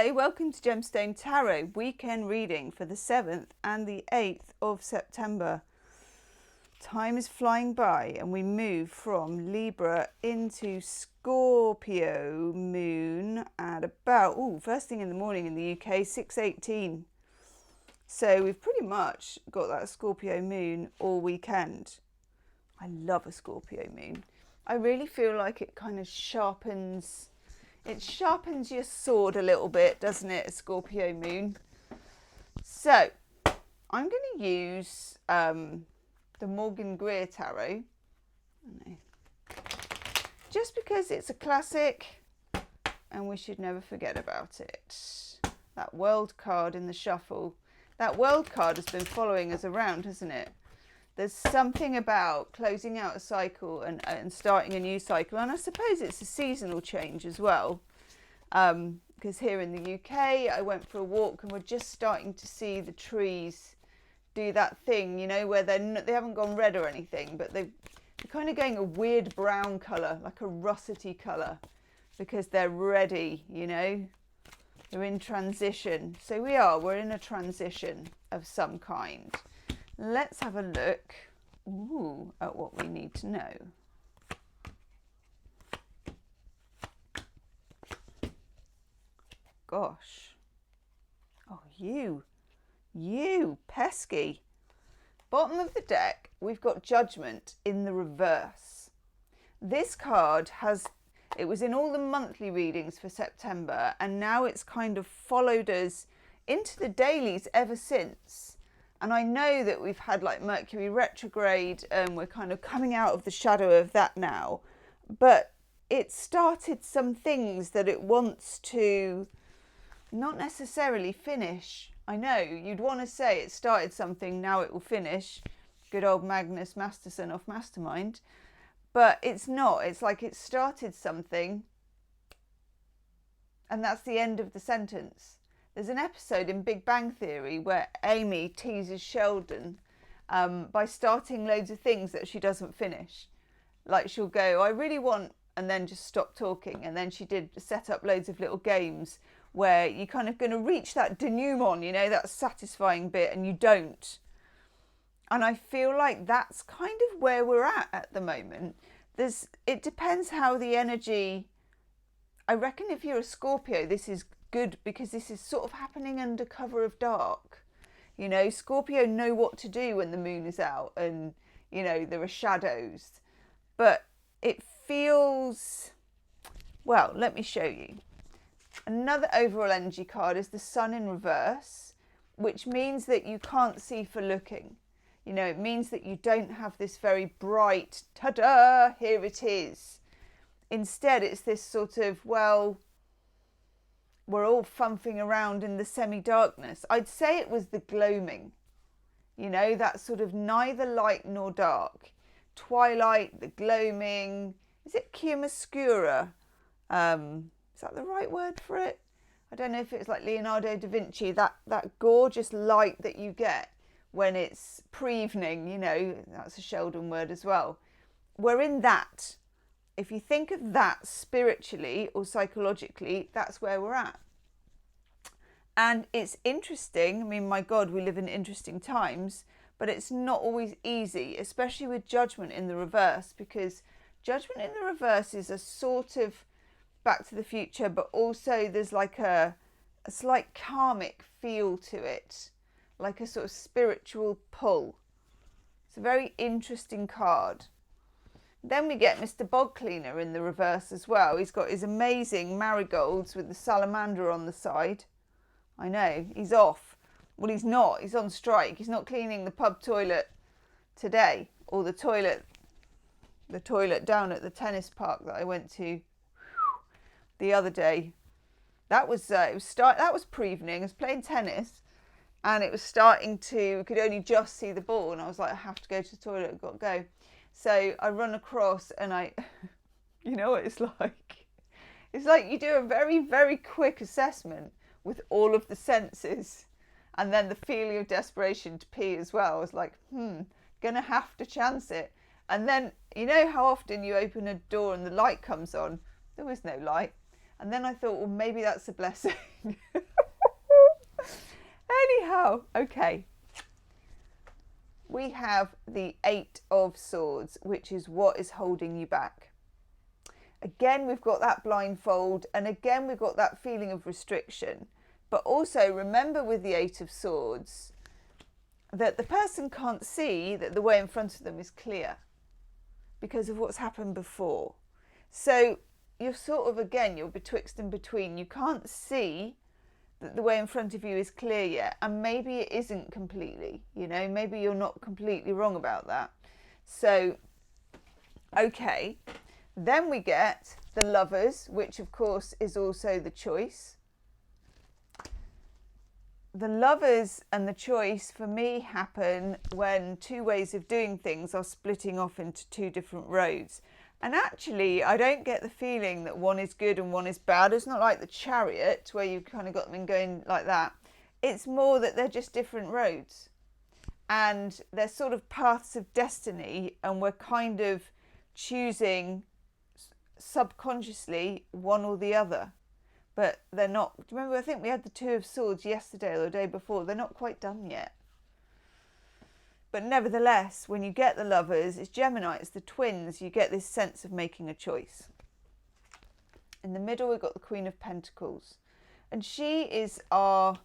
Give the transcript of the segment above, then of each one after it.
Hello, welcome to Gemstone Tarot weekend reading for the 7th and the 8th of September. Time is flying by and we move from Libra into Scorpio moon at about, first thing in the morning in the UK, 6:18. So we've pretty much got that Scorpio moon all weekend. I love a Scorpio moon. I really feel like it kind of sharpens your sword a little bit, doesn't it, a Scorpio moon? So I'm going to use the Morgan Greer Tarot, just because it's a classic and we should never forget about it. That World card in the shuffle. That World card has been following us around, hasn't it? There's something about closing out a cycle and starting a new cycle. And I suppose it's a seasonal change as well. Because here in the UK, I went for a walk and we're just starting to see the trees do that thing, you know, where they haven't gone red or anything, but they're kind of going a weird brown colour, like a russety colour, because they're ready, you know. They're in transition. So we're in a transition of some kind. Let's have a look at what we need to know. Gosh. Oh, you pesky. Bottom of the deck, we've got Judgment in the reverse. This card it was in all the monthly readings for September, and now it's kind of followed us into the dailies ever since. And I know that we've had like Mercury retrograde and we're kind of coming out of the shadow of that now. But it started some things that it wants to not necessarily finish. I know you'd want to say it started something, now it will finish. Good old Magnus Masterson off Mastermind. But it's not. It's like it started something and that's the end of the sentence. There's an episode in Big Bang Theory where Amy teases Sheldon by starting loads of things that she doesn't finish. Like she'll go, I really want, and then just stop talking. And then she did set up loads of little games where you're kind of going to reach that denouement, you know, that satisfying bit, and you don't. And I feel like that's kind of where we're at the moment. It depends how the energy, I reckon if you're a Scorpio, this is good because this is sort of happening under cover of dark. You know, Scorpio know what to do when the moon is out and, you know, there are shadows. But it feels, well, let me show you. Another overall energy card is the Sun in reverse, which means that you can't see for looking. You know, it means that you don't have this very bright, ta-da, here it is. Instead, it's this sort of, well, we're all fumphing around in the semi-darkness. I'd say it was the gloaming, you know, that sort of neither light nor dark. Twilight, the gloaming, is it chiaroscuro? Is that the right word for it? I don't know if it's like Leonardo da Vinci, that gorgeous light that you get when it's pre-evening, you know, that's a Sheldon word as well. We're in that. If you think of that spiritually or psychologically, that's where we're at. And it's interesting. I mean, my God, we live in interesting times, but it's not always easy, especially with Judgment in the reverse, because Judgment in the reverse is a sort of Back to the Future, but also there's like a slight karmic feel to it, like a sort of spiritual pull. It's a very interesting card. Then we get Mr. Bog Cleaner in the reverse as well. He's got his amazing marigolds with the salamander on the side. I know, he's off. Well, he's not. He's on strike. He's not cleaning the pub toilet today, or the toilet down at the tennis park that I went to the other day. That was pre-evening. I was playing tennis, and it was starting to. Could only just see the ball, and I was like, I have to go to the toilet. I've got to go. So I run across, and you know what it's like. It's like you do a very, very quick assessment with all of the senses, and then the feeling of desperation to pee as well. I was like, gonna have to chance it. And then, you know how often you open a door and the light comes on? There was no light. And then I thought, well, maybe that's a blessing. Anyhow, okay. We have the 8 of Swords, which is what is holding you back. Again, we've got that blindfold, and again, we've got that feeling of restriction. But also remember with the 8 of Swords that the person can't see that the way in front of them is clear because of what's happened before. So you're sort of, again, you're betwixt and between. You can't see that the way in front of you is clear yet, and maybe it isn't completely, you know, maybe you're not completely wrong about that. So, okay, then we get the Lovers, which of course is also the choice. The Lovers and the choice for me happen when two ways of doing things are splitting off into two different roads. And actually, I don't get the feeling that one is good and one is bad. It's not like the Chariot where you've kind of got them going like that. It's more that they're just different roads. And they're sort of paths of destiny, and we're kind of choosing subconsciously one or the other. But they're not. Remember, I think we had the 2 of Swords yesterday or the day before. They're not quite done yet. But nevertheless, when you get the Lovers, it's Gemini, it's the twins, you get this sense of making a choice. In the middle, we've got the Queen of Pentacles. And she is our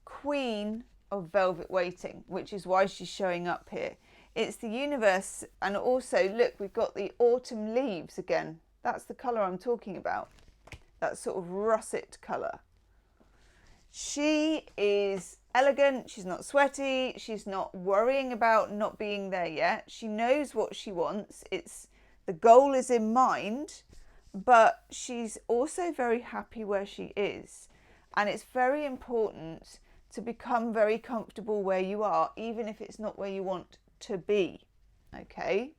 Queen of Velvet Waiting, which is why she's showing up here. It's the universe, and also, look, we've got the autumn leaves again. That's the colour I'm talking about. That sort of russet colour. She is elegant, she's not sweaty, she's not worrying about not being there yet. She knows what she wants. The goal is in mind, but she's also very happy where she is. And it's very important to become very comfortable where you are, even if it's not where you want to be. Okay?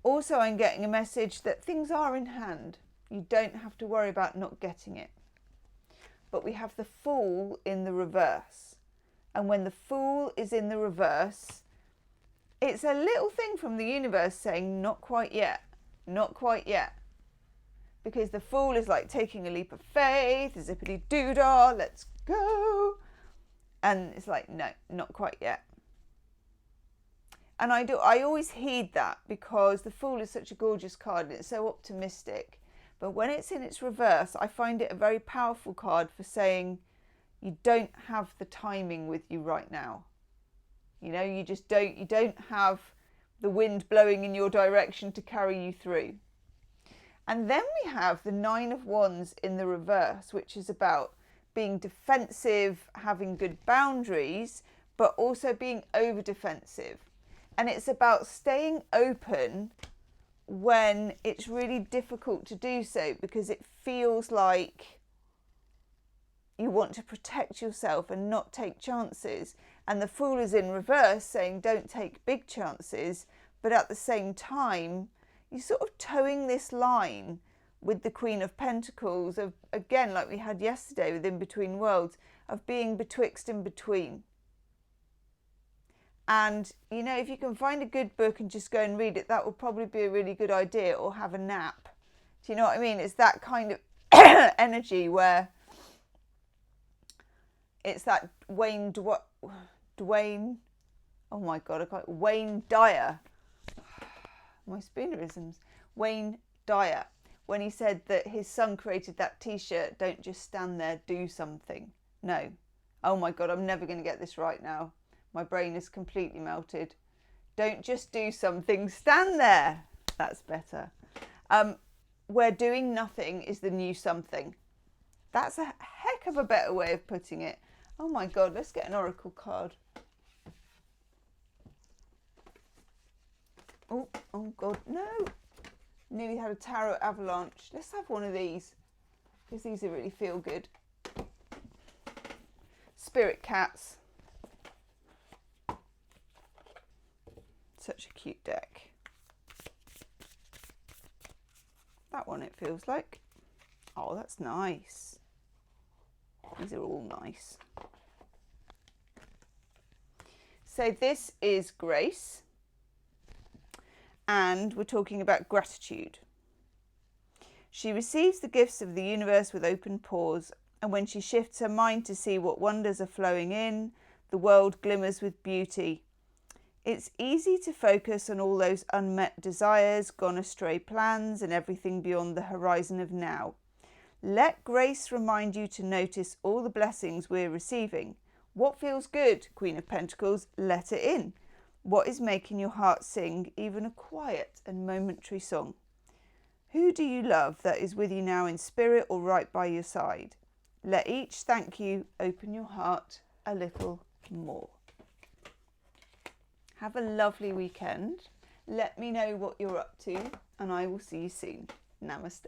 Also, I'm getting a message that things are in hand. You don't have to worry about not getting it. But we have the Fool in the reverse. And when the Fool is in the reverse, it's a little thing from the universe saying, not quite yet, not quite yet. Because the Fool is like taking a leap of faith, zippity doodah, let's go. And it's like, no, not quite yet. And I always heed that because the Fool is such a gorgeous card and it's so optimistic. But when it's in its reverse, I find it a very powerful card for saying you don't have the timing with you right now. You know, you don't have the wind blowing in your direction to carry you through. And then we have the 9 of Wands in the reverse, which is about being defensive, having good boundaries, but also being over defensive. And it's about staying open when it's really difficult to do so, because it feels like you want to protect yourself and not take chances. And the Fool is in reverse saying don't take big chances, but at the same time you're sort of towing this line with the Queen of Pentacles of, again, like we had yesterday with In Between Worlds, of being betwixt and between. And, you know, if you can find a good book and just go and read it, that would probably be a really good idea, or have a nap. Do you know what I mean? It's that kind of energy where it's that Wayne Dyer. My spoonerisms. Wayne Dyer. When he said that his son created that t-shirt, don't just stand there, do something. No. Oh my God, I'm never going to get this right now. My brain is completely melted. Don't just do something, stand there. That's better. Where doing nothing is the new something. That's a heck of a better way of putting it. Oh my God, let's get an oracle card. Oh God, no. Nearly had a tarot avalanche. Let's have one of these, because these are really feel good. Spirit cats. Such a cute deck. That one, it feels like. Oh, that's nice. These are all nice. So this is Grace. And we're talking about gratitude. She receives the gifts of the universe with open pores, and when she shifts her mind to see what wonders are flowing in, the world glimmers with beauty. It's easy to focus on all those unmet desires, gone astray plans, and everything beyond the horizon of now. Let grace remind you to notice all the blessings we're receiving. What feels good, Queen of Pentacles? Let it in. What is making your heart sing even a quiet and momentary song? Who do you love that is with you now in spirit or right by your side? Let each thank you open your heart a little more. Have a lovely weekend. Let me know what you're up to, and I will see you soon. Namaste.